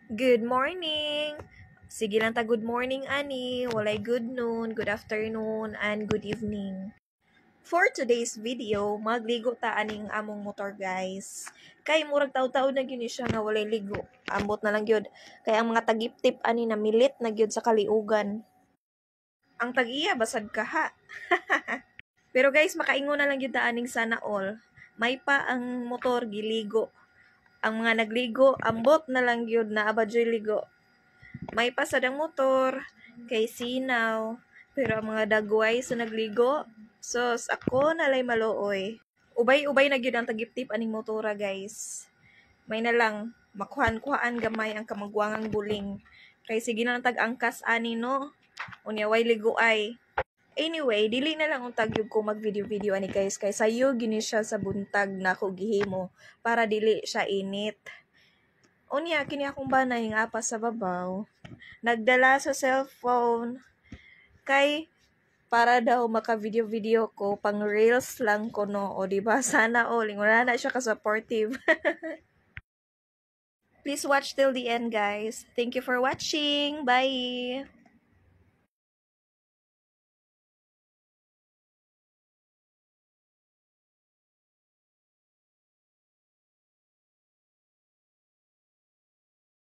Good morning! Sige lang ta good morning, ani. Walay good noon, good afternoon, and good evening. For today's video, magligo ta aning among motor, guys. Kay murag taw-taw na gyud siya nga walay ligo. Ambot na lang gyud. Kay ang mga tagip-tip ani na milit na gyud sa kaliugan. Ang tag-iya basad kaha. Pero guys, makaingon na lang gyud ta aning sana all. May pa ang motor giligo. Ang mga nagligo, ambot na lang gyud na abadyoy ligo. May pasadang motor, kay sinaw, pero ang mga dagway sa nagligo, sos ako nalay maluoy. Ubay-ubay na gyud ang tagip-tip aning motora, guys. May na lang, makuhan-kuhaan gamay ang kamagwangang buling. Kay sige na lang tag-angkas ani no, unya way ligo ay. Anyway, dili na lang untag yung ko mag-video-video ani guys, kay sayo gini siya sa buntag na ko gihimo para dili siya init. Unya kini akong banay nga pa sa babaw. Nagdala sa cellphone kay para daw maka-video-video ko, pang reels lang ko no. O diba? Sana wala na siya ka-supportive. Please watch till the end, guys. Thank you for watching. Bye!